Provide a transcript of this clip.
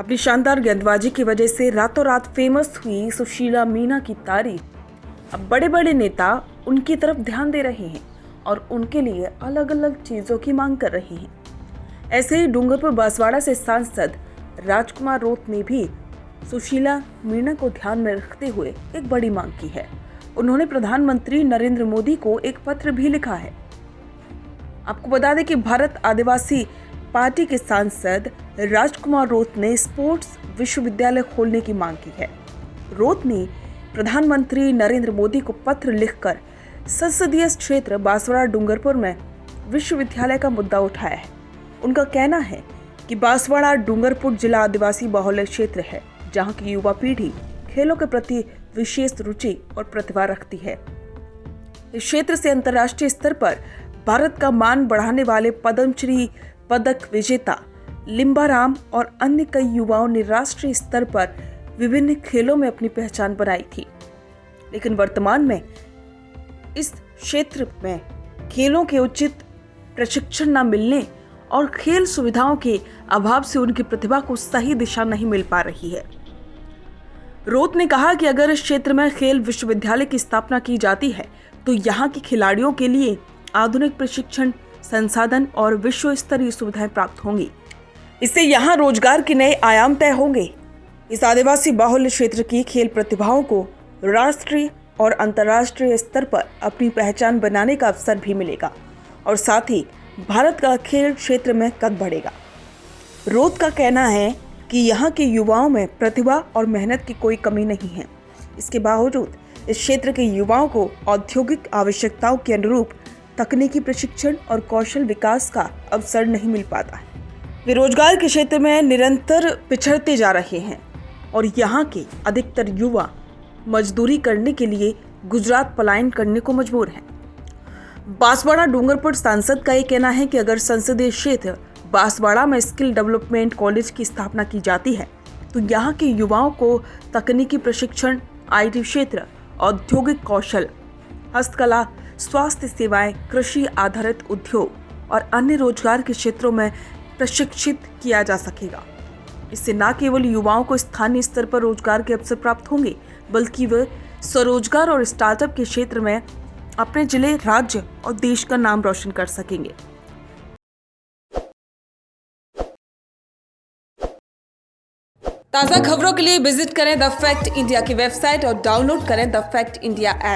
अपनी शानदार गेंदबाजी की वजह से रातों रात फेमस हुई सुशीला मीणा की तारीफ अब बड़े बड़े नेता उनकी तरफ ध्यान दे रहे हैं और उनके लिए अलग अलग चीजों की मांग कर रहे हैं। ऐसे ही डूंगरपुर बांसवाड़ा से सांसद राजकुमार रोत ने भी सुशीला मीणा को ध्यान में रखते हुए एक बड़ी मांग की है। उन्होंने प्रधानमंत्री नरेंद्र मोदी को एक पत्र भी लिखा है। आपको बता दें कि भारत आदिवासी पार्टी के सांसद राजकुमार रोत ने स्पोर्ट्स विश्वविद्यालय खोलने की मांग की है। रोत ने प्रधानमंत्री नरेंद्र मोदी को पत्र लिखकर संसदीय क्षेत्र बांसवाड़ा डूंगरपुर में विश्वविद्यालय का मुद्दा उठाया है। उनका कहना है कि बांसवाड़ा डूंगरपुर जिला आदिवासी बाहुल्य क्षेत्र है, जहां की युवा पीढ़ी खेलों के प्रति विशेष रुचि और प्रतिभा रखती है। इस क्षेत्र से अंतर्राष्ट्रीय स्तर पर भारत का मान बढ़ाने वाले पद्मश्री पदक विजेता लिम्बाराम और अन्य कई युवाओं ने राष्ट्रीय स्तर पर विभिन्न खेलों में अपनी पहचान बनाई थी, लेकिन वर्तमान में इस क्षेत्र में खेलों के उचित प्रशिक्षण न मिलने और खेल सुविधाओं के अभाव से उनकी प्रतिभा को सही दिशा नहीं मिल पा रही है। रोत ने कहा कि अगर इस क्षेत्र में खेल विश्वविद्यालय की स्थापना की जाती है तो यहाँ के खिलाड़ियों के लिए आधुनिक प्रशिक्षण संसाधन और विश्व स्तरीय सुविधाएं प्राप्त होंगी। इससे यहाँ रोजगार के नए आयाम तय होंगे। इस आदिवासी बाहुल्य क्षेत्र की खेल प्रतिभाओं को राष्ट्रीय और अंतर्राष्ट्रीय स्तर पर अपनी पहचान बनाने का अवसर भी मिलेगा और साथ ही भारत का खेल क्षेत्र में कद बढ़ेगा। रोत का कहना है कि यहाँ के युवाओं में प्रतिभा और मेहनत की कोई कमी नहीं है। इसके बावजूद इस क्षेत्र के युवाओं को औद्योगिक आवश्यकताओं के अनुरूप तकनीकी प्रशिक्षण और कौशल विकास का अवसर नहीं मिल पाता है। वे रोजगार के क्षेत्र में निरंतर पिछड़ते जा रहे हैं और यहाँ के अधिकतर युवा मजदूरी करने के लिए गुजरात पलायन करने को मजबूर हैं। बांसवाड़ा डूंगरपुर सांसद का ये कहना है कि अगर संसदीय क्षेत्र बांसवाड़ा में स्किल डेवलपमेंट कॉलेज की स्थापना की जाती है तो यहाँ के युवाओं को तकनीकी प्रशिक्षण, IT क्षेत्र, औद्योगिक कौशल, हस्तकला, स्वास्थ्य सेवाएं, कृषि आधारित उद्योग और अन्य रोजगार के क्षेत्रों में प्रशिक्षित किया जा सकेगा। इससे न केवल युवाओं को स्थानीय स्तर पर रोजगार के अवसर प्राप्त होंगे, बल्कि वे स्वरोजगार और स्टार्टअप के क्षेत्र में अपने जिले, राज्य और देश का नाम रोशन कर सकेंगे। ताज़ा खबरों के लिए विजिट करें द फैक्ट इंडिया की वेबसाइट और डाउनलोड करें द फैक्ट इंडिया ऐप।